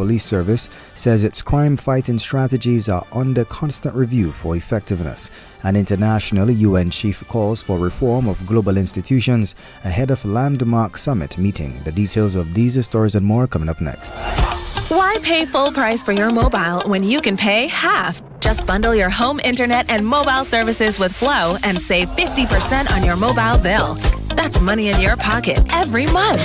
Police Service says its crime-fighting strategies are under constant review for effectiveness. An international UN chief calls for reform of global institutions ahead of landmark summit meeting. The details of these stories and more coming up next. Why pay full price for your mobile when you can pay half? Just bundle your home internet and mobile services with Flow and save 50% on your mobile bill. That's money in your pocket every month.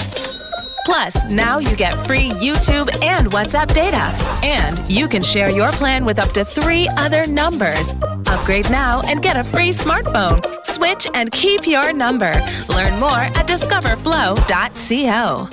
Plus, now you get free YouTube and WhatsApp data. And you can share your plan with up to 3 other numbers. Upgrade now and get a free smartphone. Switch and keep your number. Learn more at discoverflow.co.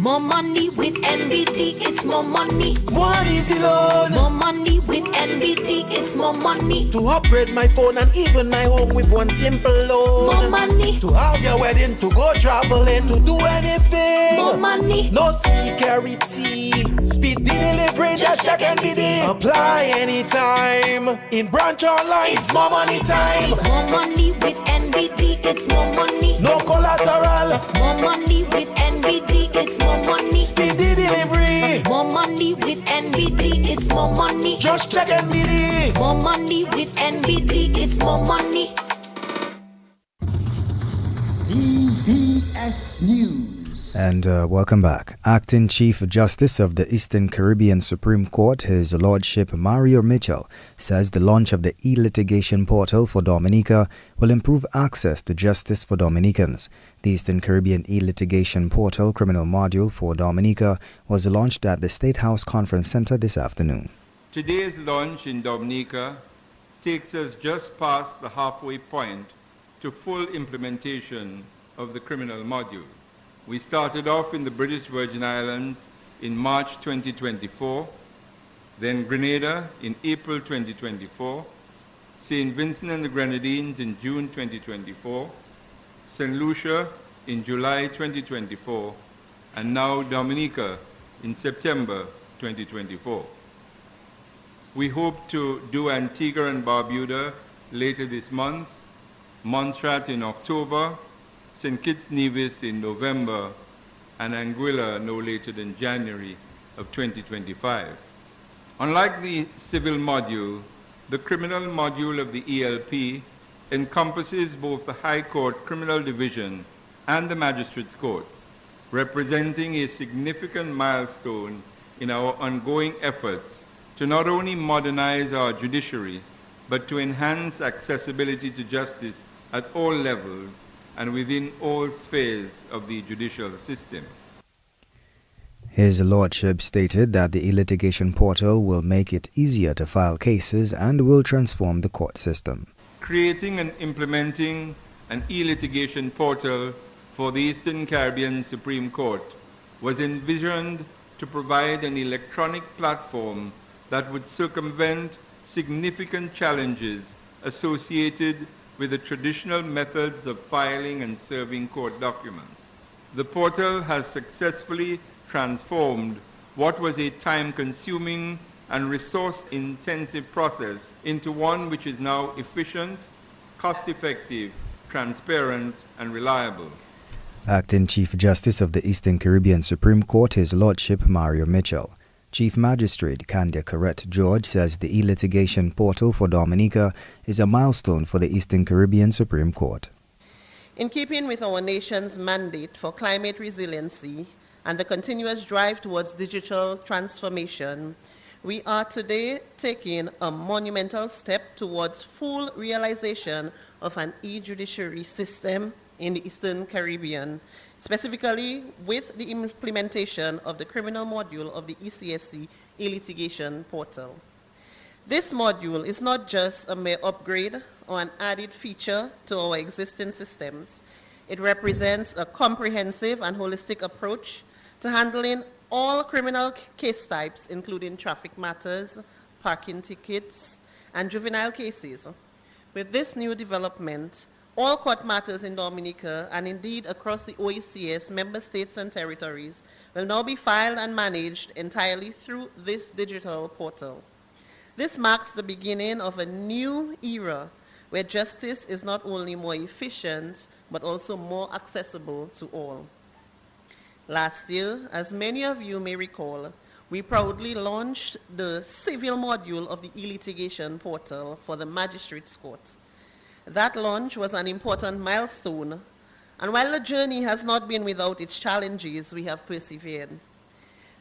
More money with NBT, it's more money. One easy loan. More money with NBT, it's more money. To upgrade my phone and even my home with one simple loan. More money. To have your wedding, to go traveling, to do anything. More money. No security. Speed the delivery, just check NBT. Apply anytime. In branch online, it's more money time. More money with NBT, it's more money. No collateral. More money with NBT, it's more money. Speedy delivery. More money with NBT, it's more money. Just check NBT. More money with NBT, it's more money. DBS News. And welcome back. Acting Chief Justice of the Eastern Caribbean Supreme Court, His Lordship Mario Mitchell, says the launch of the e-litigation portal for Dominica will improve access to justice for Dominicans. The Eastern Caribbean e-litigation portal criminal module for Dominica was launched at the State House Conference Center this afternoon. Today's launch in Dominica takes us just past the halfway point to full implementation of the criminal module. We started off in the British Virgin Islands in March 2024, then Grenada in April 2024, St. Vincent and the Grenadines in June 2024, St. Lucia in July 2024, and now Dominica in September 2024. We hope to do Antigua and Barbuda later this month, Montserrat in October, St. Kitts Nevis in November, and Anguilla no later than January of 2025. Unlike the civil module, the criminal module of the ELP encompasses both the High Court Criminal Division and the Magistrates Court, representing a significant milestone in our ongoing efforts to not only modernize our judiciary, but to enhance accessibility to justice at all levels and within all spheres of the judicial system. His Lordship stated that the e-litigation portal will make it easier to file cases and will transform the court system. Creating and implementing an e-litigation portal for the Eastern Caribbean Supreme Court was envisioned to provide an electronic platform that would circumvent significant challenges associated with the traditional methods of filing and serving court documents. The portal has successfully transformed what was a time-consuming and resource-intensive process into one which is now efficient, cost-effective, transparent, and reliable. Acting Chief Justice of the Eastern Caribbean Supreme Court, His Lordship Mario Mitchell. Chief Magistrate Candia Correct George says the e-litigation portal for Dominica is a milestone for the Eastern Caribbean Supreme Court. In keeping with our nation's mandate for climate resiliency and the continuous drive towards digital transformation, we are today taking a monumental step towards full realization of an e-judiciary system in the Eastern Caribbean, specifically with the implementation of the criminal module of the ECSC e-litigation portal. This module is not just a mere upgrade or an added feature to our existing systems. It represents a comprehensive and holistic approach to handling all criminal case types, including traffic matters, parking tickets, and juvenile cases. With this new development, all court matters in Dominica, and indeed across the OECS member states and territories, will now be filed and managed entirely through this digital portal. This marks the beginning of a new era where justice is not only more efficient, but also more accessible to all. Last year, as many of you may recall, we proudly launched the civil module of the e-litigation portal for the Magistrates Court. That launch was an important milestone, and while the journey has not been without its challenges, we have persevered.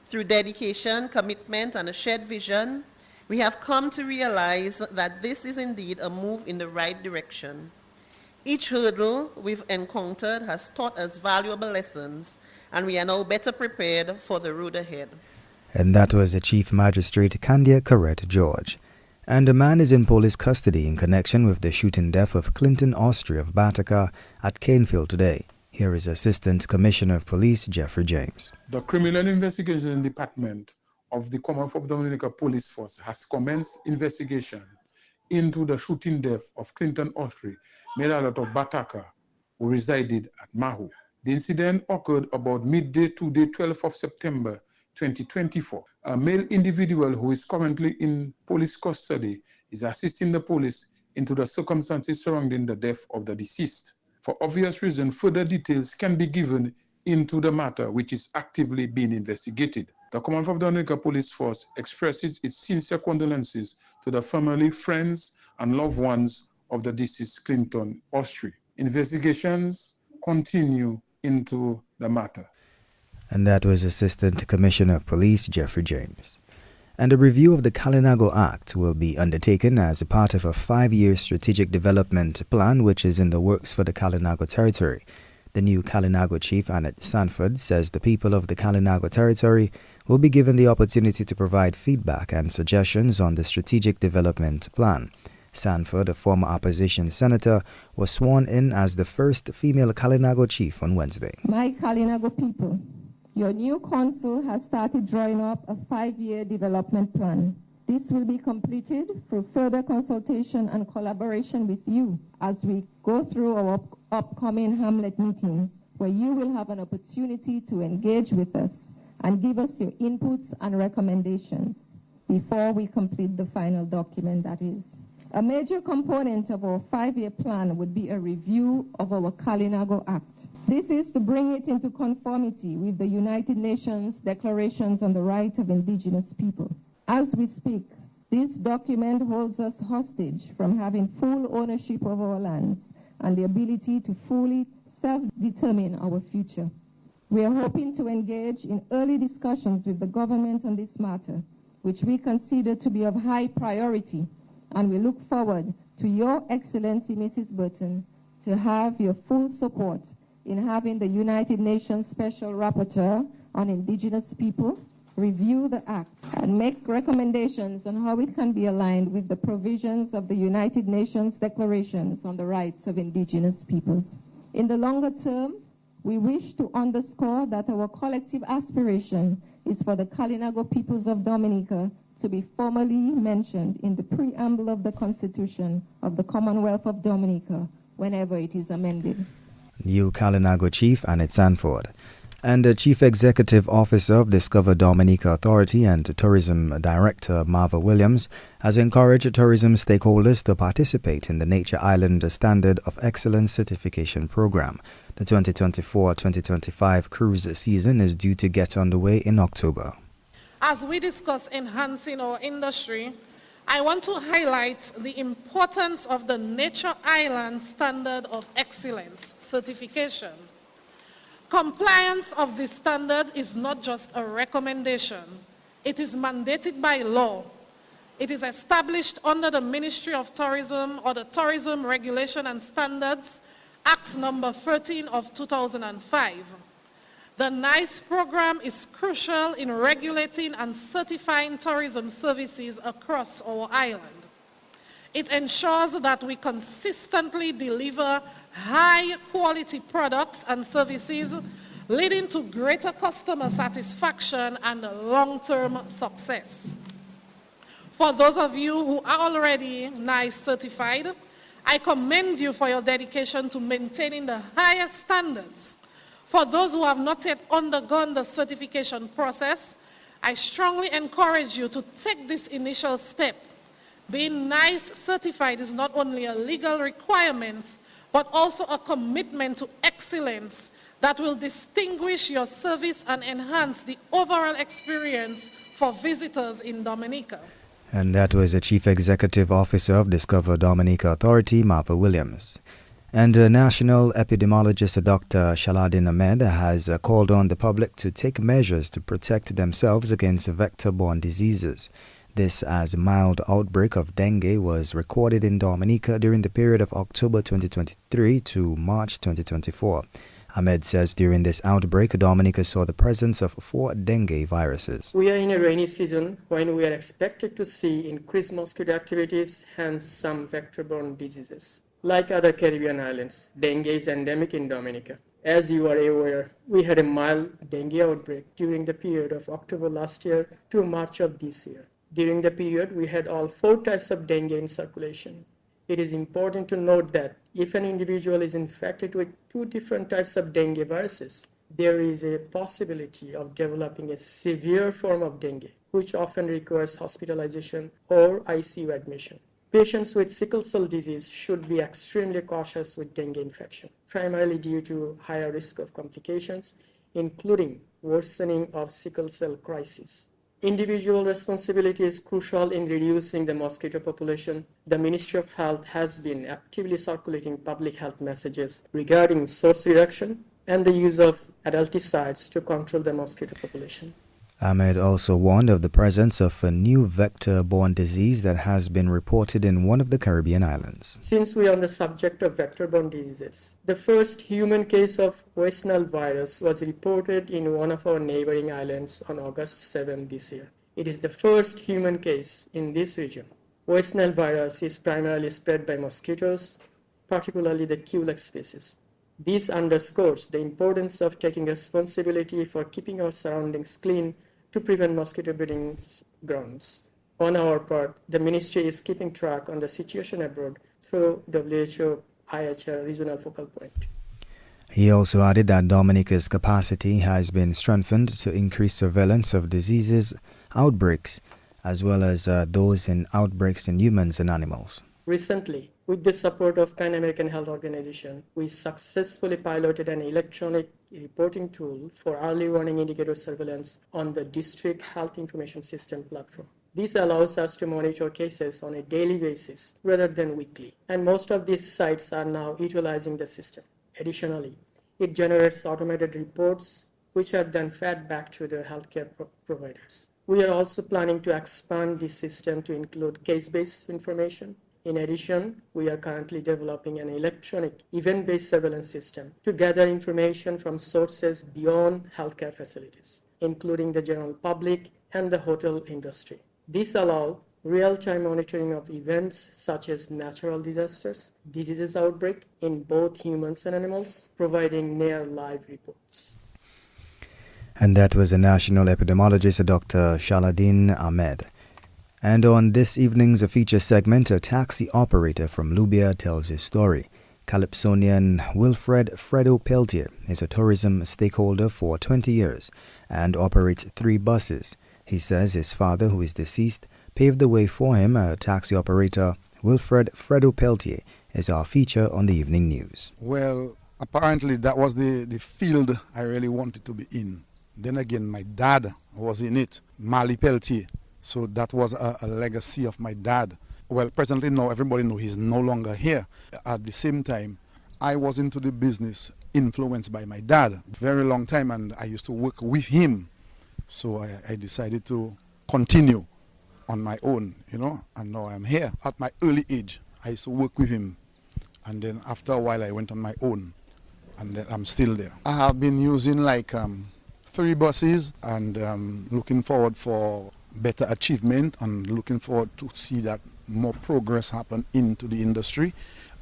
Through dedication, commitment, and a shared vision, we have come to realize that this is indeed a move in the right direction. Each hurdle we've encountered has taught us valuable lessons, and we are now better prepared for the road ahead. And that was the Chief Magistrate Candia Correct George. And a man is in police custody in connection with the shooting death of Clinton Austri of Bataka at Canefield today. Here is Assistant Commissioner of Police Jeffrey James. The Criminal Investigation Department of the Commonwealth of Dominica Police Force has commenced investigation into the shooting death of Clinton Austri, made out of Bataka, who resided at Mahu. The incident occurred about midday today, 12th of September 2024. A male individual who is currently in police custody is assisting the police into the circumstances surrounding the death of the deceased. For obvious reasons, further details can be given into the matter, which is actively being investigated. The Commonwealth of Dominica Police Force expresses its sincere condolences to the family, friends, and loved ones of the deceased Clinton Austri. Investigations continue into the matter. And that was Assistant Commissioner of Police Jeffrey James. And a review of the Kalinago Act will be undertaken as a part of a 5-year strategic development plan which is in the works for the Kalinago territory. The new Kalinago chief, Annette Sanford, says the people of the Kalinago territory will be given the opportunity to provide feedback and suggestions on the strategic development plan. Sanford, a former opposition senator, was sworn in as the first female Kalinago chief on Wednesday. My Kalinago people, your new council has started drawing up a 5-year development plan. This will be completed through further consultation and collaboration with you as we go through our upcoming Hamlet meetings, where you will have an opportunity to engage with us and give us your inputs and recommendations before we complete the final document, that is. A major component of our 5-year plan would be a review of our Kalinago Act. This is to bring it into conformity with the United Nations Declarations on the Rights of Indigenous People. As we speak, this document holds us hostage from having full ownership of our lands and the ability to fully self-determine our future. We are hoping to engage in early discussions with the government on this matter, which we consider to be of high priority, and we look forward to Your Excellency, Mrs. Burton, to have your full support in having the United Nations Special Rapporteur on Indigenous People review the Act and make recommendations on how it can be aligned with the provisions of the United Nations Declarations on the Rights of Indigenous Peoples. In the longer term, we wish to underscore that our collective aspiration is for the Kalinago peoples of Dominica to be formally mentioned in the preamble of the Constitution of the Commonwealth of Dominica whenever it is amended. New Kalinago Chief Annette Sanford. And the Chief Executive Officer of Discover Dominica Authority and Tourism Director Marva Williams has encouraged tourism stakeholders to participate in the Nature Island Standard of Excellence Certification Program. The 2024-2025 cruise season is due to get underway in October. As we discuss enhancing our industry, I want to highlight the importance of the Nature Island Standard of Excellence certification. Compliance of this standard is not just a recommendation. It is mandated by law. It is established under the Ministry of Tourism or the Tourism Regulation and Standards Act number 13 of 2005. The NICE program is crucial in regulating and certifying tourism services across our island. It ensures that we consistently deliver high-quality products and services, leading to greater customer satisfaction and long-term success. For those of you who are already NICE certified, I commend you for your dedication to maintaining the highest standards. For those who have not yet undergone the certification process, I strongly encourage you to take this initial step. Being NICE certified is not only a legal requirement, but also a commitment to excellence that will distinguish your service and enhance the overall experience for visitors in Dominica. And that was the Chief Executive Officer of Discover Dominica Authority, Martha Williams. And National Epidemiologist Dr. Shaladin Ahmed has called on the public to take measures to protect themselves against vector-borne diseases. This as a mild outbreak of dengue was recorded in Dominica during the period of October 2023 to March 2024. Ahmed says during this outbreak, Dominica saw the presence of 4 dengue viruses. We are in a rainy season when we are expected to see increased mosquito activities, hence some vector-borne diseases. Like other Caribbean islands, dengue is endemic in Dominica. As you are aware, we had a mild dengue outbreak during the period of October last year to March of this year. During the period, we had all 4 types of dengue in circulation. It is important to note that if an individual is infected with 2 different types of dengue viruses, there is a possibility of developing a severe form of dengue, which often requires hospitalization or ICU admission. Patients with sickle cell disease should be extremely cautious with dengue infection, primarily due to higher risk of complications, including worsening of sickle cell crisis. Individual responsibility is crucial in reducing the mosquito population. The Ministry of Health has been actively circulating public health messages regarding source reduction and the use of adulticides to control the mosquito population. Ahmed also warned of the presence of a new vector-borne disease that has been reported in one of the Caribbean islands. Since we are on the subject of vector-borne diseases, the first human case of West Nile virus was reported in one of our neighboring islands on August 7 this year. It is the first human case in this region. West Nile virus is primarily spread by mosquitoes, particularly the Culex species. This underscores the importance of taking responsibility for keeping our surroundings clean to prevent mosquito breeding grounds. On our part, the ministry is keeping track on the situation abroad through WHO IHR regional focal point. He also added that Dominica's capacity has been strengthened to increase surveillance of diseases, outbreaks, as well as those in outbreaks in humans and animals. Recently, with the support of Pan American Health Organization, we successfully piloted an electronic reporting tool for early warning indicator surveillance on the District Health Information System platform. This allows us to monitor cases on a daily basis rather than weekly, and most of these sites are now utilizing the system. Additionally, it generates automated reports which are then fed back to the healthcare providers. We are also planning to expand this system to include case-based information. In addition, we are currently developing an electronic event-based surveillance system to gather information from sources beyond healthcare facilities, including the general public and the hotel industry. This allows real-time monitoring of events such as natural disasters, diseases outbreak in both humans and animals, providing near live reports. And that was the National Epidemiologist Dr. Shaladin Ahmed. And on this evening's feature segment, a taxi operator from Lubia tells his story. Calypsonian Wilfred Fredo Peltier is a tourism stakeholder for 20 years and operates 3 buses. He says his father, who is deceased, paved the way for him. A taxi operator, Wilfred Fredo Peltier, is our feature on the evening news. Well, apparently that was the field I really wanted to be in. Then again, my dad was in it, Mali Peltier. So that was a legacy of my dad. Well, presently now everybody knows he's no longer here. At the same time, I was into the business influenced by my dad very long time, and I used to work with him. So I decided to continue on my own, and now I'm here. At my early age, I used to work with him. And then after a while, I went on my own, and then I'm still there. I have been using 3 buses and looking forward for better achievement and looking forward to see that more progress happen into the industry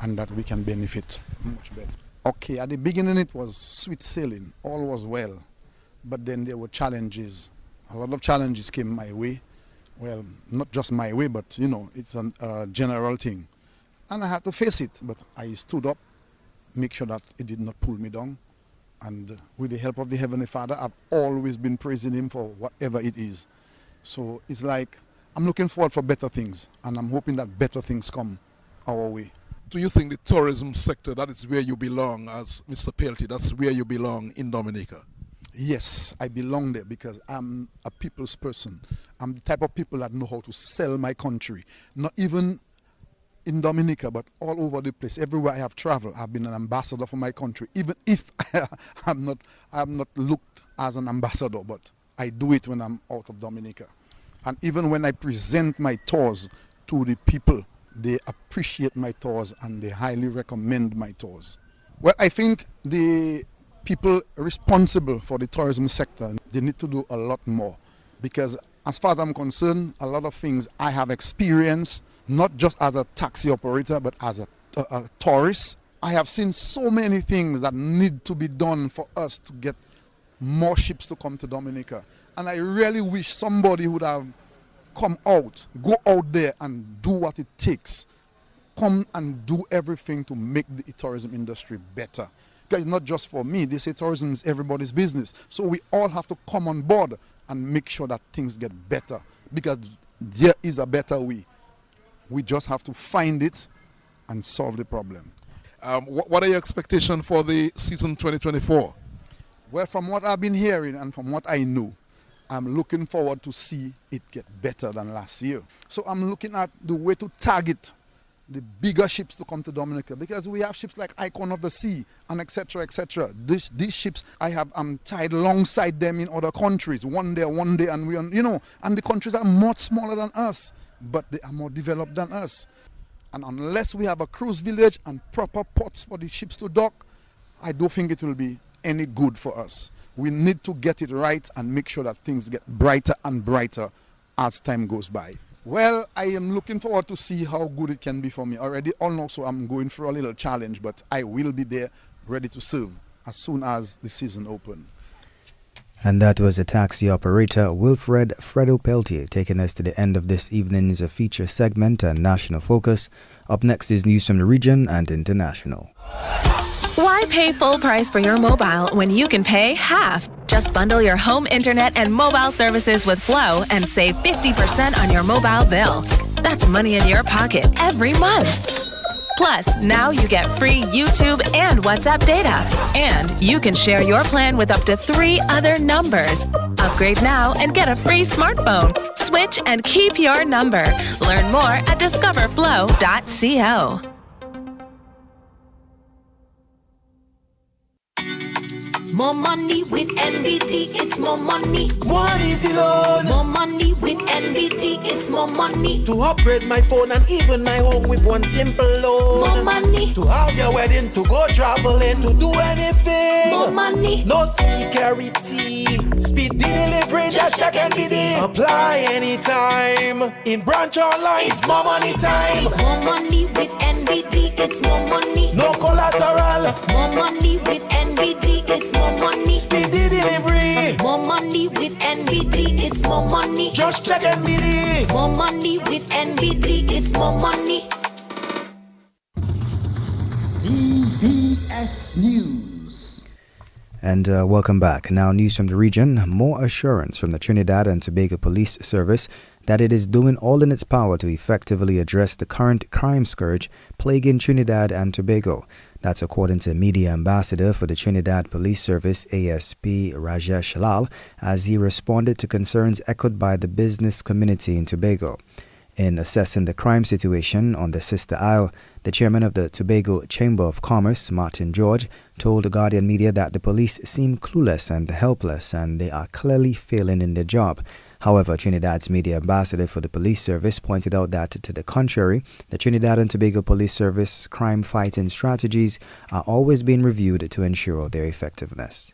and that we can benefit much better. Okay, at the beginning it was sweet sailing, all was well, but then there were challenges. A lot of challenges came my way. Well, not just my way, but it's a general thing. And I had to face it, but I stood up, make sure that it did not pull me down. And with the help of the Heavenly Father, I've always been praising Him for whatever it is. So it's like I'm looking forward for better things, and I'm hoping that better things come our way. do you think the tourism sector, that is where you belong as Mr. Pelty, that's where you belong in Dominica? Yes, I belong there because I'm a people's person. I'm the type of people that know how to sell my country. Not even in Dominica, but all over the place. Everywhere I have traveled, I've been an ambassador for my country. Even if I'm not looked as an ambassador, but I do it when I'm out of Dominica. And even when I present my tours to the people, they appreciate my tours and they highly recommend my tours. Well, I think the people responsible for the tourism sector, they need to do a lot more, because as far as I'm concerned, a lot of things I have experienced, not just as a taxi operator, but as a tourist. I have seen so many things that need to be done for us to get more ships to come to Dominica. And I really wish somebody would have come out, go out there and do what it takes. Come and do everything to make the tourism industry better. Because it's not just for me. They say tourism is everybody's business. So we all have to come on board and make sure that things get better. Because there is a better way. We just have to find it and solve the problem. What are your expectations for the season 2024? Well, from what I've been hearing and from what I know, I'm looking forward to see it get better than last year. So I'm looking at the way to target the bigger ships to come to Dominica, because we have ships like Icon of the Sea and etc. etc. These ships I'm tied alongside them in other countries, one day, and we and the countries are much smaller than us, but they are more developed than us. And unless we have a cruise village and proper ports for the ships to dock, I don't think it will be any good for us. We need to get it right and make sure that things get brighter and brighter as time goes by. Well, I am looking forward to see how good it can be for me. Already also I'm going through a little challenge, but I will be there ready to serve as soon as the season opens. And that was the taxi operator Wilfred Fredo Peltier taking us to the end of this evening's feature segment and National Focus. Up next is news from the region and international. Why pay full price for your mobile when you can pay half? Just bundle your home internet and mobile services with Glow and save 50% on your mobile bill. That's money in your pocket every month. Plus, now you get free YouTube and WhatsApp data. And you can share your plan with up to 3 other numbers. Upgrade now and get a free smartphone. Switch and keep your number. Learn more at discoverflow.co. More money with NBT, it's more money. One easy loan. More money with NBT, it's more money. To upgrade my phone and even my home with one simple loan. More money. To have your wedding, to go traveling, to do anything. More money. No security. Speedy delivery, just check NBD. Apply anytime. In branch online, it's more money time. More money with NBT, it's more money. No collateral. More money with NBT, it's more money. Speedy delivery. More money with NBT, it's more money. Just check NBD. More money with NBT, it's more money. DBS News. And welcome back. Now news from the region. More assurance from the Trinidad and Tobago Police Service that it is doing all in its power to effectively address the current crime scourge plaguing Trinidad and Tobago. That's according to Media Ambassador for the Trinidad Police Service, ASP Rajesh Lal, as he responded to concerns echoed by the business community in Tobago. In assessing the crime situation on the sister isle, the chairman of the Tobago Chamber of Commerce, Martin George, told the Guardian Media that the police seem clueless and helpless and they are clearly failing in their job. However, Trinidad's media ambassador for the police service pointed out that, to the contrary, the Trinidad and Tobago Police Service crime-fighting strategies are always being reviewed to ensure their effectiveness.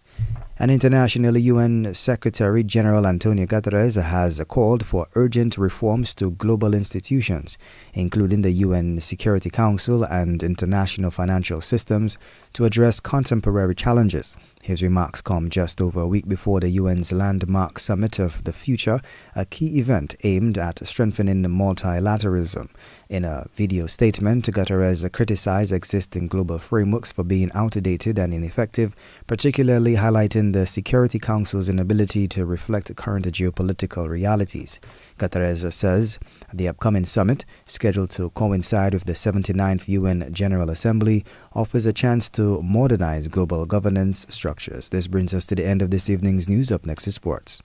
And internationally, UN Secretary General Antonio Guterres has called for urgent reforms to global institutions, including the UN Security Council and international financial systems, to address contemporary challenges. His remarks come just over a week before the UN's landmark Summit of the Future, a key event aimed at strengthening multilateralism. In a video statement, Guterres criticized existing global frameworks for being outdated and ineffective, particularly highlighting the Security Council's inability to reflect current geopolitical realities. Guterres says the upcoming summit, scheduled to coincide with the 79th UN General Assembly, offers a chance to modernize global governance structures. This brings us to the end of this evening's news. Up next is sports.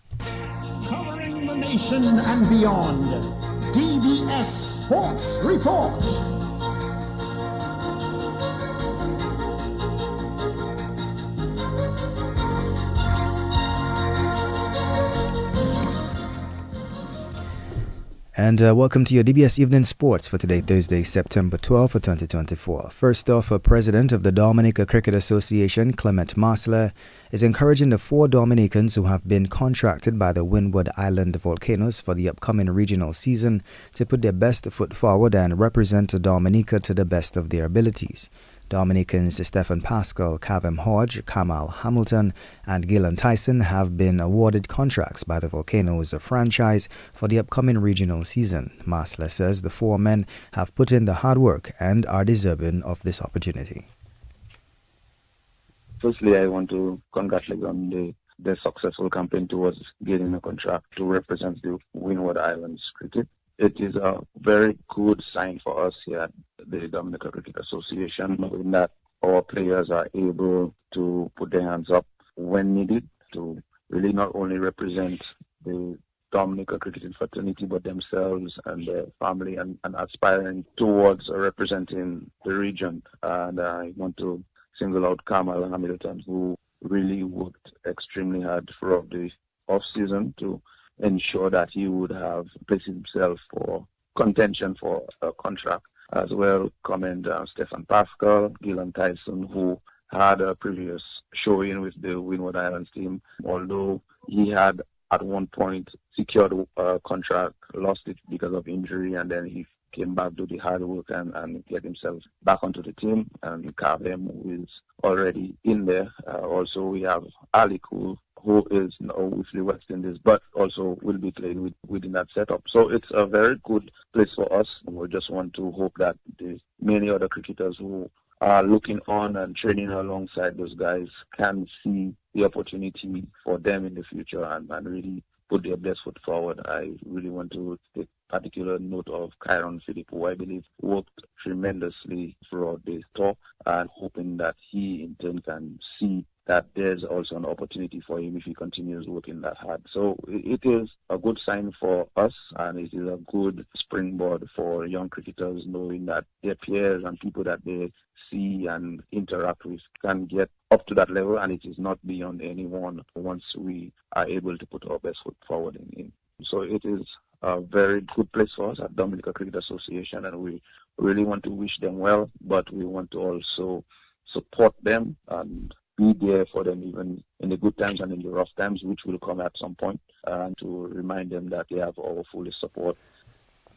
Covering the nation and beyond, DBS Sports Report. And welcome to your DBS Evening Sports for today, Thursday, September 12, 2024. First off, President of the Dominica Cricket Association, Clement Marsler, is encouraging the 4 Dominicans who have been contracted by the Windward Island Volcanoes for the upcoming regional season to put their best foot forward and represent Dominica to the best of their abilities. Dominicans Stephen Pascal, Kavem Hodge, Kamal Hamilton, and Gillan Tyson have been awarded contracts by the Volcanoes franchise for the upcoming regional season. Marsler says the 4 men have put in the hard work and are deserving of this opportunity. Firstly, I want to congratulate on the successful campaign towards getting a contract to represent the Windward Islands cricket. It is a very good sign for us here at the Dominica Cricket Association, knowing that our players are able to put their hands up when needed to really not only represent the Dominica cricketing fraternity, but themselves and their family and aspiring towards representing the region. And I want to single out Kamal Hamilton, who really worked extremely hard throughout the off-season to ensure that he would have placed himself for contention for a contract. As well, commend Stephen Pascal, Gillan Tyson, who had a previous showing with the Windward Islands team. Although he had at one point secured a contract, lost it because of injury, and then he came back to the hard work and get himself back onto the team. And Kavem, who is already in there. Also, we have Ali Cool, who is now with the West Indies, but also will be playing within that setup. So it's a very good place for us. We just want to hope that the many other cricketers who are looking on and training alongside those guys can see the opportunity for them in the future and really put their best foot forward. I really want to take particular note of Kyron Phillip, who I believe worked tremendously throughout the tour, and hoping that he in turn can see that there's also an opportunity for him if he continues working that hard. So it is a good sign for us, and it is a good springboard for young cricketers, knowing that their peers and people that they see and interact with can get up to that level, and it is not beyond anyone once we are able to put our best foot forward in. So it is a very good place for us at Dominica Cricket Association, and we really want to wish them well, but we want to also support them and be there for them even in the good times and in the rough times, which will come at some point, and to remind them that they have our full support.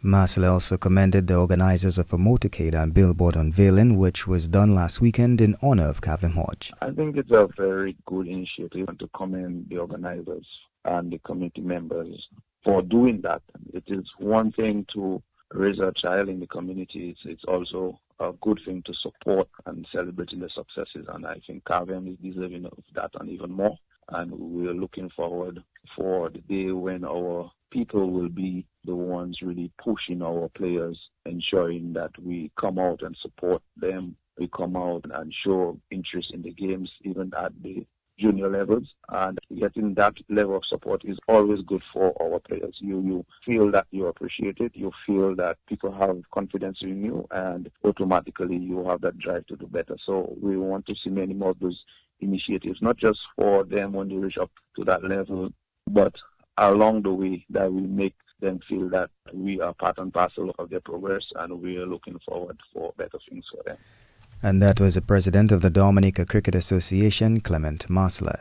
Marsler also commended the organizers of a motorcade and billboard unveiling, which was done last weekend in honor of Kavem Hodge. I think it's a very good initiative, and to commend the organizers and the community members for doing that. It is one thing to raise a child in the community. It's also a good thing to support and celebrating the successes, and I think Kavem is deserving of that and even more. And we're looking forward for the day when our people will be the ones really pushing our players, ensuring that we come out and support them. We come out and show interest in the games, even at the junior levels, and getting that level of support is always good for our players. You feel that you're appreciated, you feel that people have confidence in you, and automatically you have that drive to do better. So we want to see many more of those initiatives, not just for them when they reach up to that level, but along the way that we make them feel that we are part and parcel of their progress, and we are looking forward for better things for them. And that was the president of the Dominica Cricket Association, Clement Marsler.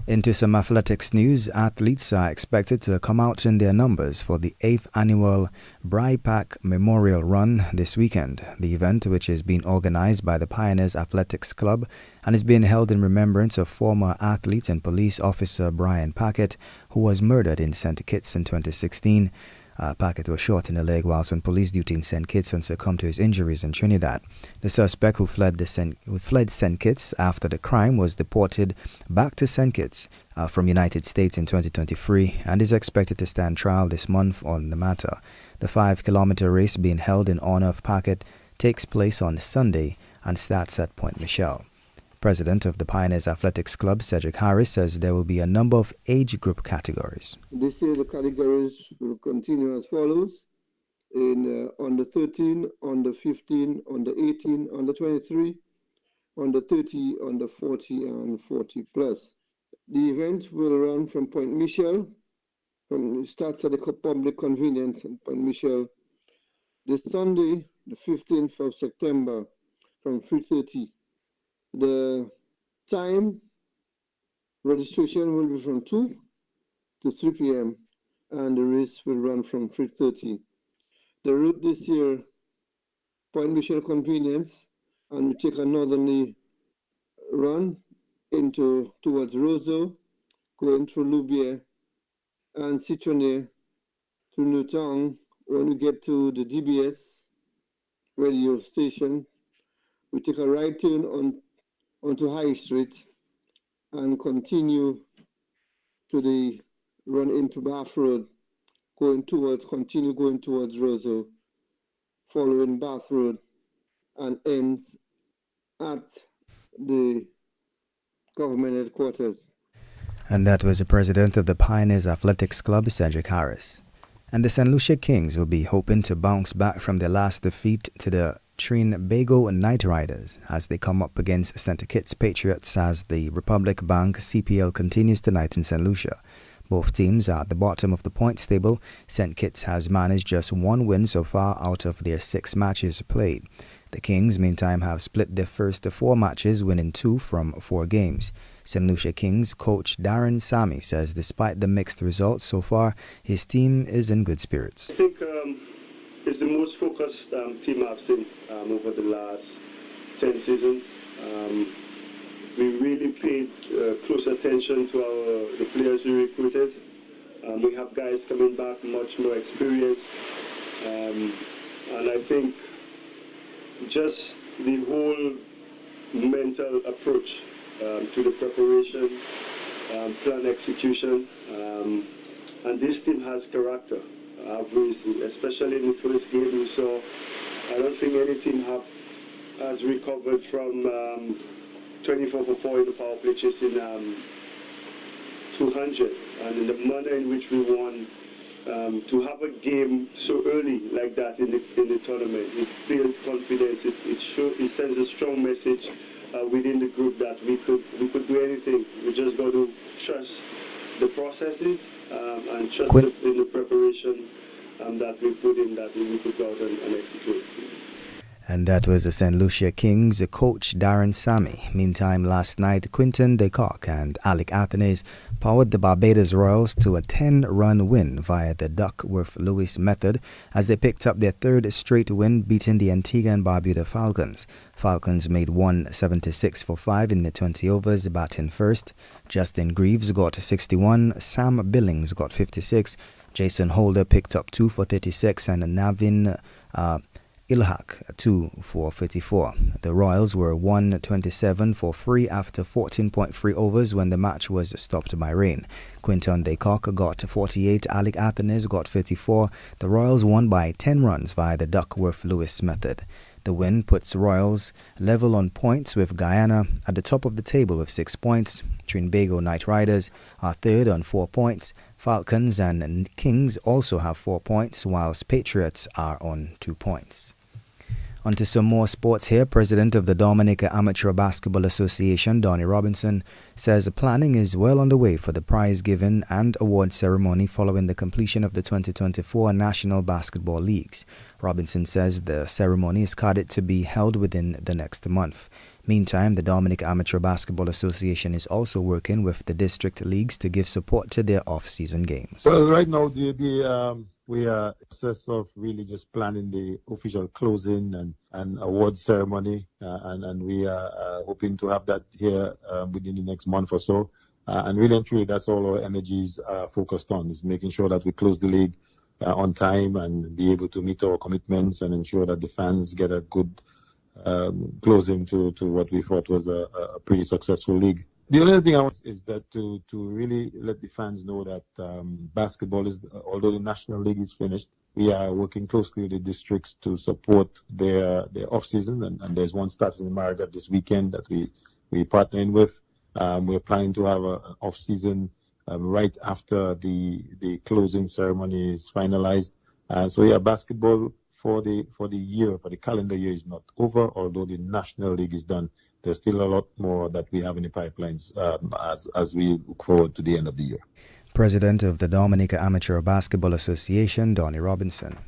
Into some athletics news, athletes are expected to come out in their numbers for the 8th annual Pack Memorial Run this weekend. The event, which is being organized by the Pioneers Athletics Club and is being held in remembrance of former athlete and police officer Brian Packett, who was murdered in St. Kitts in 2016. Packett was shot in the leg whilst on police duty in St. Kitts and succumbed to his injuries in Trinidad. The suspect, who fled St. Kitts after the crime, was deported back to St. Kitts from United States in 2023 and is expected to stand trial this month on the matter. The 5-kilometer race being held in honor of Packett takes place on Sunday and starts at Point Michelle. President of the Pioneers Athletics Club, Cedric Harris, says there will be a number of age group categories. This year the categories will continue as follows. In under 13, under 15, under 18, under 23, under 30, under 40 and 40 plus. The event will run from Point Michelle. It starts at the public convenience in Point Michelle this Sunday, the 15th of September from 3:30. The time registration will be from 2 to 3 p.m. and the race will run from 3:30. The route this year, Point Michelle Convenience, and we take a northerly run towards Roseau, going through Loubier and Citronay to Newtown. When we get to the DBS radio station, we take a right turn onto High Street and continue to the run into Bath Road, continue going towards Roseau, following Bath Road, and ends at the government headquarters. And that was the president of the Pioneers Athletics Club, Cedric Harris. And the St. Lucia Kings will be hoping to bounce back from their last defeat to the Trinbago Knight Riders as they come up against St. Kitts Patriots as the Republic Bank CPL continues tonight in St. Lucia. Both teams are at the bottom of the points table. St. Kitts has managed just one win so far out of their 6 matches played. The Kings, meantime, have split their first 4 matches, winning 2 from 4 games. St. Lucia Kings coach Darren Sammy says despite the mixed results so far, his team is in good spirits. I think it's the most focused team I've seen over the last 10 seasons. We really paid close attention to the players we recruited. We have guys coming back much more experienced. And I think just the whole mental approach to the preparation, plan execution, and this team has character. Especially in the first game we saw, I don't think any team has recovered from 24 for 4 in the power play chasing 200, and in the manner in which we won, to have a game so early like that in the tournament, it builds confidence. It sends a strong message within the group that we could do anything. We just got to trust the processes and trust in the preparation that we put in, that we could go out and execute. And that was the St. Lucia Kings coach Darren Sammy. Meantime, last night, Quinton de Kock and Alec Athenaze powered the Barbados Royals to a 10-run win via the Duckworth-Lewis method as they picked up their 3rd straight win, beating the Antigua and Barbuda Falcons. Falcons made 176 for 5 in the 20 overs, batting first. Justin Greaves got 61, Sam Billings got 56, Jason Holder picked up 2 for 36, and Navin Ilhak 2 for 54. The Royals were 127 for 3 after 14.3 overs when the match was stopped by rain. Quinton de Kock got 48, Alec Athenaze got 54. The Royals won by 10 runs via the Duckworth-Lewis method. The win puts Royals level on points with Guyana at the top of the table with 6 points. Trinbago Knight Riders are 3rd on 4 points. Falcons and Kings also have 4 points, whilst Patriots are on 2 points. On to some more sports here. President of the Dominica Amateur Basketball Association, Donnie Robinson, says planning is well underway for the prize giving and award ceremony following the completion of the 2024 National Basketball Leagues. Robinson says the ceremony is scheduled to be held within the next month. Meantime, the Dominica Amateur Basketball Association is also working with the district leagues to give support to their off-season games. Well, right now, we are in the process of really just planning the official closing and award ceremony, and we are hoping to have that here within the next month or so. And really and truly, that's all our energies are focused on, is making sure that we close the league on time and be able to meet our commitments and ensure that the fans get a good closing to what we thought was a pretty successful league. The only thing I want is that to really let the fans know that basketball is, although the National League is finished, we are working closely with the districts to support their off-season, and there's one starting in Marigat this weekend that we're partnering with. We're planning to have an off-season right after the closing ceremony is finalized. So yeah, basketball for the calendar year is not over, although the National League is done. There's still a lot more that we have in the pipelines as we look forward to the end of the year. President of the Dominica Amateur Basketball Association, Donnie Robinson.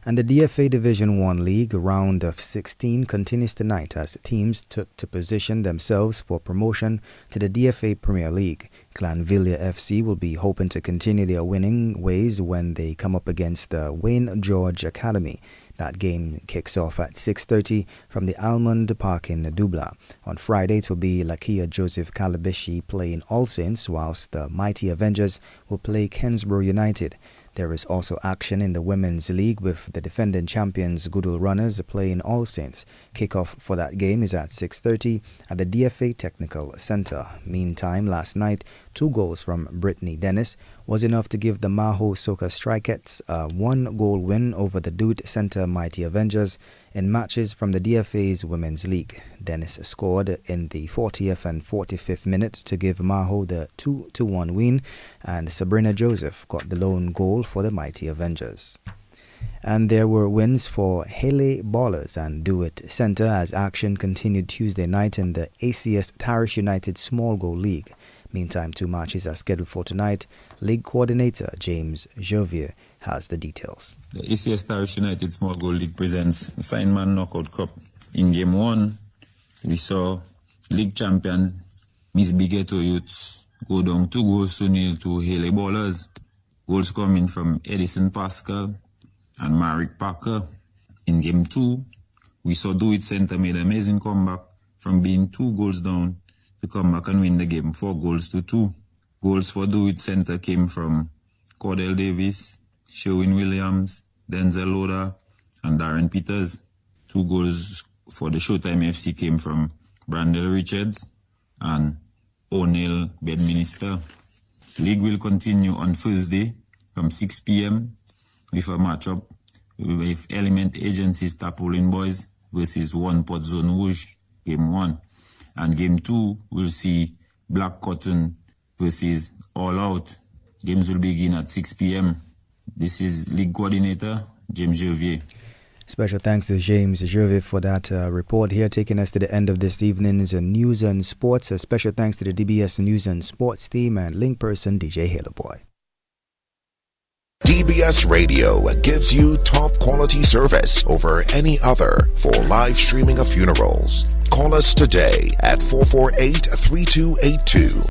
And the DFA Division 1 League round of 16 continues tonight as teams took to position themselves for promotion to the DFA Premier League. Glanvilla FC will be hoping to continue their winning ways when they come up against the Wayne George Academy. That game kicks off at 6:30 from the Almond Park in Dubla. On Friday, it will be Lakia Joseph Calabishi playing All Saints, whilst the Mighty Avengers will play Kensborough United. There is also action in the Women's League with the defending champions Goodwill Runners playing All Saints. Kickoff for that game is at 6:30 at the DFA Technical Centre. Meantime, last night, 2 goals from Brittany Dennis was enough to give the Maho Soka Strikettes a 1-goal win over the Dude Centre Mighty Avengers in matches from the DFA's Women's League. Dennis scored in the 40th and 45th minute to give Maho the 2-1 win, and Sabrina Joseph got the lone goal for the Mighty Avengers. And there were wins for Hele Ballers and Do It Centre as action continued Tuesday night in the ACS Tarish United Small Goal League. Meantime, 2 matches are scheduled for tonight. League coordinator James Jovier has the details. The ACS Tarish United Small Goal League presents the Signman Knockout Cup. In Game 1, we saw league champions Miss Bigeto Youths go down 2-0 to Hele Ballers. Goals coming from Edison Pascal and Marek Parker. In Game 2, we saw Do It Centre made an amazing comeback from being 2 goals down to come back and win the game 4-2. Goals for Do It Centre came from Cordell Davis, Sherwin Williams, Denzel Loda, and Darren Peters. 2 goals for the Showtime FC came from Brandel Richards and O'Neill Bedminster. League will continue on Thursday from 6 p.m. with a matchup with Element Agency's Tarpaulin Boys versus One Pot Zone Rouge, Game 1. And Game 2 will see Black Cotton versus All Out. Games will begin at 6 p.m. This is League Coordinator James Jovier. Special thanks to James Jovier for that report here, taking us to the end of this evening's News and Sports. A special thanks to the DBS News and Sports team and link person DJ Halo Boy. DBS Radio gives you top quality service over any other for live streaming of funerals. Call us today at 448-3282.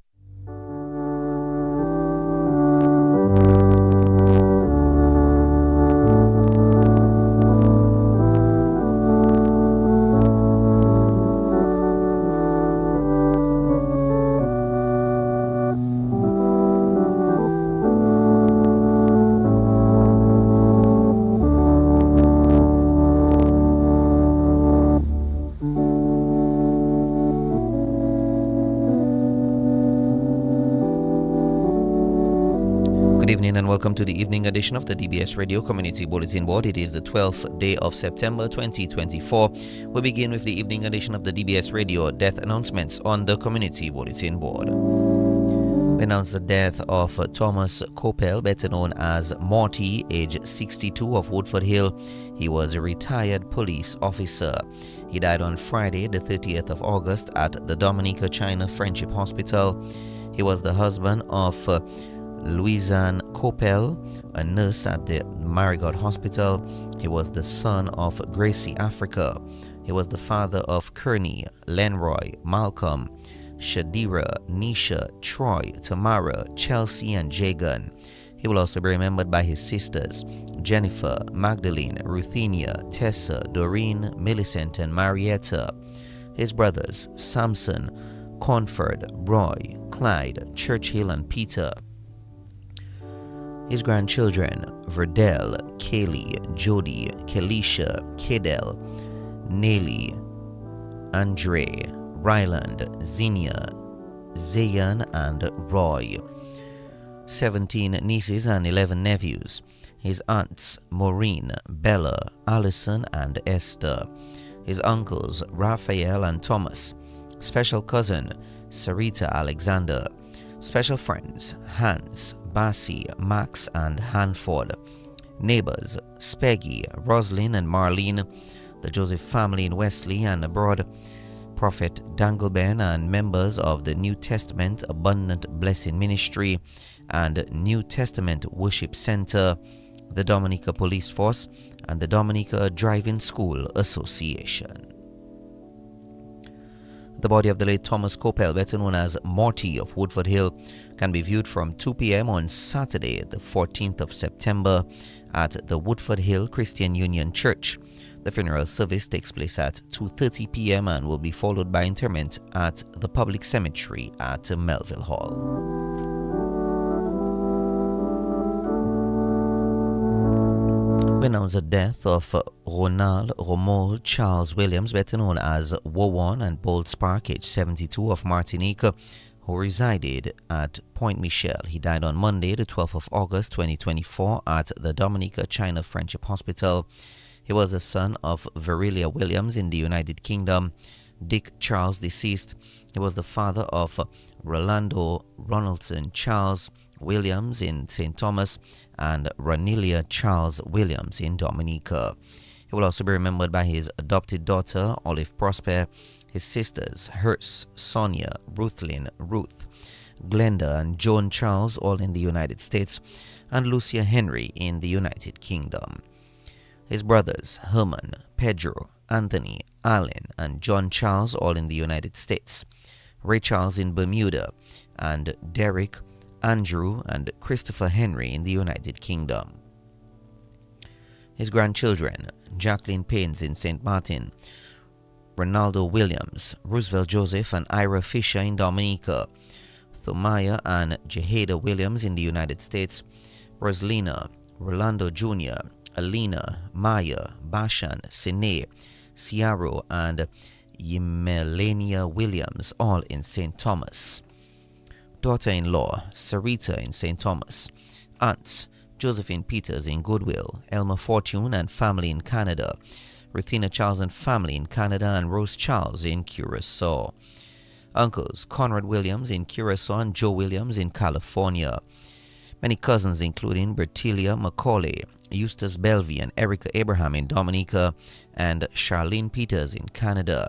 And welcome to the evening edition of the DBS Radio Community Bulletin Board. It is the 12th day of September 2024. We begin with the evening edition of the DBS Radio death announcements on the Community Bulletin Board. We announce the death of Thomas Coppell, better known as Morty, age 62, of Woodford Hill. He was a retired police officer. He died on Friday, the 30th of August at the Dominica China Friendship Hospital. He was the husband of Louisanne Coppell, a nurse at the Marigot Hospital. He was the son of Gracie Africa. He was the father of Kearney, Lenroy, Malcolm, Shadira, Nisha, Troy, Tamara, Chelsea, and Jagan. He will also be remembered by his sisters, Jennifer, Magdalene, Ruthenia, Tessa, Doreen, Millicent, and Marietta. His brothers, Samson, Conford, Roy, Clyde, Churchill, and Peter. His grandchildren, Verdell, Kaylee, Jody, Kelisha, Kedel, Nelly, Andre, Ryland, Zinnia, Zayan, and Roy. 17 nieces and 11 nephews. His aunts, Maureen, Bella, Allison, and Esther. His uncles, Raphael and Thomas. Special cousin, Sarita Alexander. Special friends, Hans, Bassie, Max, and Hanford. Neighbors, Speggy, Roslyn, and Marlene. The Joseph family in Wesley and abroad. Prophet Dangleben and members of the New Testament Abundant Blessing Ministry and New Testament Worship Center, the Dominica Police Force, and the Dominica Driving School Association. The body of the late Thomas Coppell, better known as Morty of Woodford Hill, can be viewed from 2 p.m. on Saturday, the 14th of September, at the Woodford Hill Christian Union Church. The funeral service takes place at 2:30 p.m. and will be followed by interment at the public cemetery at Melville Hall. We announce the death of Ronald Romol Charles Williams, better known as Wowon and Bold Spark, age 72, of Martinique, who resided at Point Michel. He died on Monday, the 12th of August 2024, at the Dominica China Friendship Hospital. He was the son of Verilia Williams in the United Kingdom, Dick Charles deceased. He was the father of Rolando Ronaldson Charles Williams in St. Thomas and Ranilia Charles Williams in Dominica. He will also be remembered by his adopted daughter, Olive Prosper, his sisters, Hearst, Sonia, Ruthlyn, Ruth, Glenda, and Joan Charles, all in the United States, and Lucia Henry in the United Kingdom. His brothers, Herman, Pedro, Anthony, Allen, and John Charles, all in the United States, Ray Charles in Bermuda, and Derek, Andrew, and Christopher Henry in the United Kingdom. His grandchildren, Jacqueline Paines in St. Martin, Ronaldo Williams, Roosevelt Joseph, and Ira Fisher in Dominica, Thomaya and Jehada Williams in the United States, Rosalina, Rolando Jr., Alina, Maya, Bashan, Sine, Ciaro, and Yemelania Williams, all in St. Thomas. Daughter-in-law, Sarita in St. Thomas. Aunts, Josephine Peters in Goodwill, Elma Fortune and family in Canada, Ruthina Charles and family in Canada, and Rose Charles in Curacao. Uncles, Conrad Williams in Curacao and Joe Williams in California. Many cousins including Bertilia Macaulay, Eustace Belvey, and Erica Abraham in Dominica, and Charlene Peters in Canada.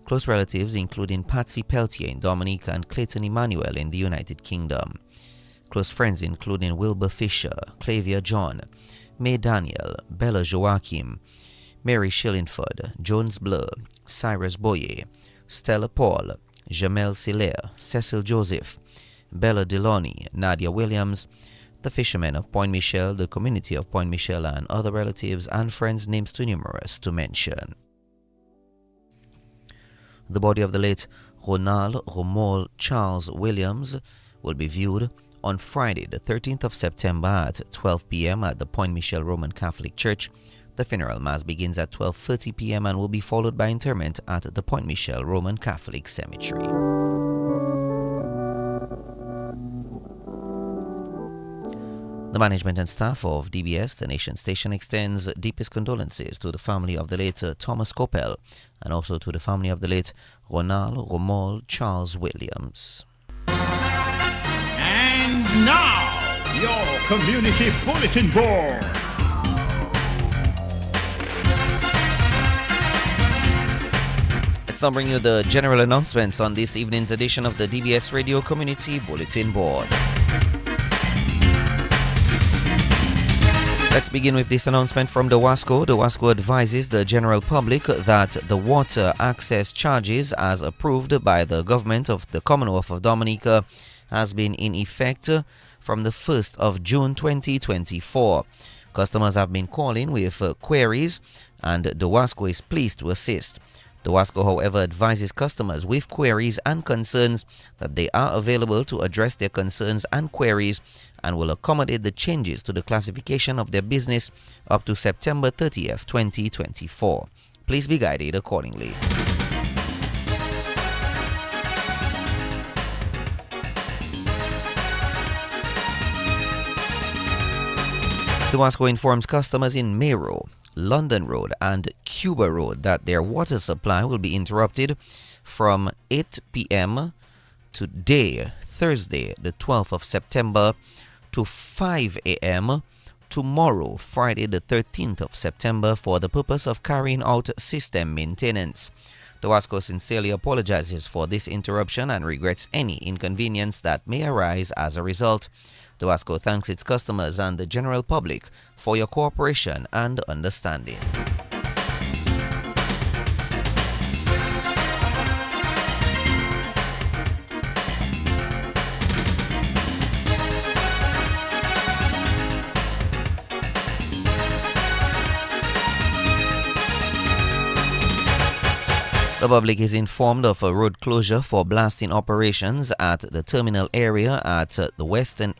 Close relatives including Patsy Peltier in Dominica and Clayton Emmanuel in the United Kingdom. Close friends including Wilbur Fisher, Clavia John, May Daniel, Bella Joachim, Mary Shillingford, Jones Blur, Cyrus Boye, Stella Paul, Jamel Silaire, Cecil Joseph, Bella Deloney, Nadia Williams, the fishermen of Point Michel, the community of Point Michel, and other relatives and friends, names too numerous to mention. The body of the late Ronald Romol Charles Williams will be viewed on Friday, the 13th of September at 12 p.m. at the Point Michel Roman Catholic Church. The funeral mass begins at 12:30 p.m. and will be followed by interment at the Point Michel Roman Catholic Cemetery. The management and staff of DBS, the nation station, extends deepest condolences to the family of the late Thomas Coppell and also to the family of the late Ronald Romol Charles Williams. And now, your Community Bulletin Board. Let's now bring you the general announcements on this evening's edition of the DBS Radio Community Bulletin Board. Let's begin with this announcement from DOWASCO. DOWASCO advises the general public that the water access charges as approved by the government of the Commonwealth of Dominica has been in effect from the 1st of June 2024. Customers have been calling with queries and DOWASCO is pleased to assist. DOWASCO, however, advises customers with queries and concerns that they are available to address their concerns and queries and will accommodate the changes to the classification of their business up to September 30th, 2024. Please be guided accordingly. DOWASCO informs customers in Mayro, London Road and Cuba Road that their water supply will be interrupted from 8 p.m. today, Thursday, the 12th of September, to 5 a.m. tomorrow, Friday, the 13th of September, for the purpose of carrying out system maintenance. DOWASCO sincerely apologizes for this interruption and regrets any inconvenience that may arise as a result. DOWASCO thanks its customers and the general public for your cooperation and understanding. The public is informed of a road closure for blasting operations at the terminal area at the western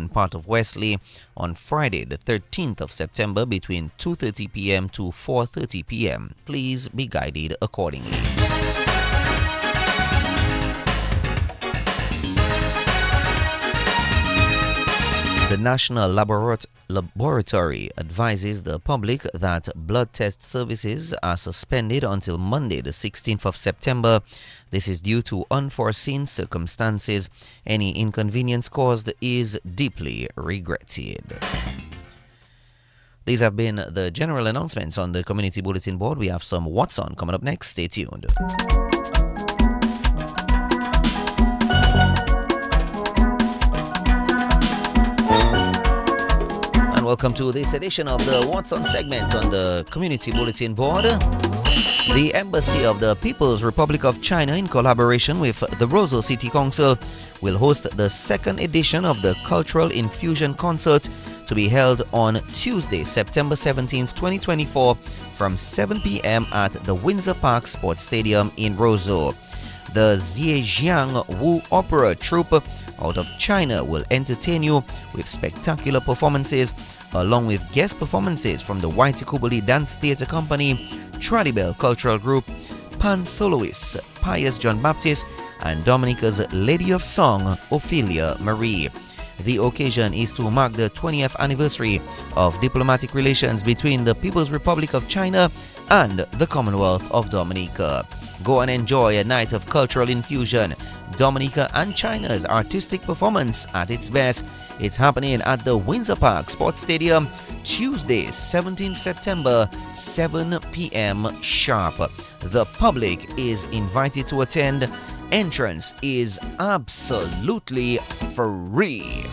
part of Wesley on Friday, the 13th of September between 2:30 p.m. to 4:30 p.m. Please be guided accordingly. The National Laboratory advises the public that blood test services are suspended until Monday, the 16th of September. This is due to unforeseen circumstances. Any inconvenience caused is deeply regretted. These have been the general announcements on the Community Bulletin Board. We have some What's On coming up next. Stay tuned. Welcome to this edition of the What's On segment on the Community Bulletin Board. The Embassy of the People's Republic of China, in collaboration with the Roseau City Council, will host the second edition of the Cultural Infusion Concert to be held on Tuesday, September 17th, 2024 from 7 p.m. at the Windsor Park Sports Stadium in Roseau. The Zhejiang Wu Opera Troupe out of China will entertain you with spectacular performances along with guest performances from the Waitikubuli Dance Theatre Company, Tradibel Cultural Group, Pan Soloists, Pius John Baptist, and Dominica's Lady of Song, Ophelia Marie. The occasion is to mark the 20th anniversary of diplomatic relations between the People's Republic of China and the Commonwealth of Dominica. Go and enjoy a night of cultural infusion. Dominica and China's artistic performance at its best. It's happening at the Windsor Park Sports Stadium, Tuesday, 17th September, 7 p.m. sharp. The public is invited to attend. Entrance is absolutely free.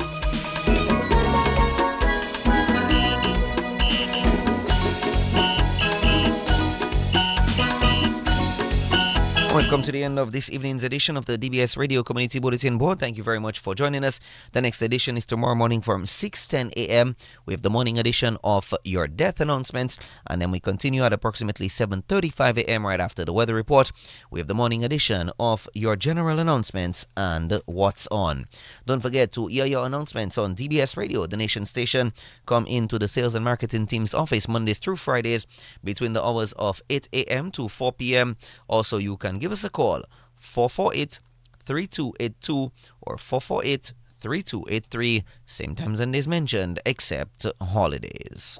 We've come to the end of this evening's edition of the DBS Radio Community Bulletin Board. Thank you very much for joining us. The next edition is tomorrow morning from 6:10 a.m. with the morning edition of your death announcements. And then we continue at approximately 7:35 a.m. right after the weather report with the morning edition of your general announcements and what's on. Don't forget to hear your announcements on DBS Radio, the nation station. Come into the sales and marketing team's office Mondays through Fridays between the hours of 8 a.m. to 4 p.m. Also, you can give us a call, 448-3282 or 448-3283, same times and days mentioned, except holidays.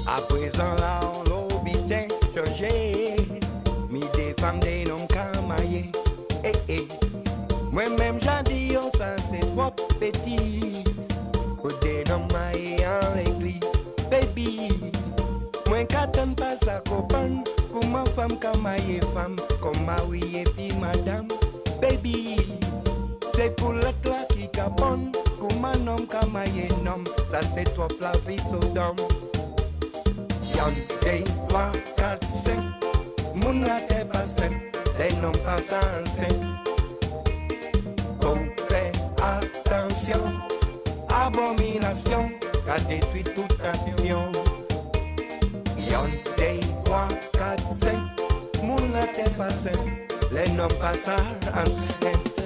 À présent là on l'obité changer mi des femmes des noms camaillés moi même j'ai dit trop bêtises. Ou des noms maillés en l'église. Baby, moi qu'attends pas sa copain. Comme ma femme, comme ma femme. Comme ma oui et puis madame. Baby, c'est pour la claque qui capone. Comme un homme, comme ma nom. Ça c'est toi la vie d'homme. Y'en des 3, 4, 5. Mon a t'es passé. Les noms passent en scène. Fais attention, abomination, qu'a détruit toute nation. Y'en des 3, 4, 5, moun la t'es passé, les noms passent en scène.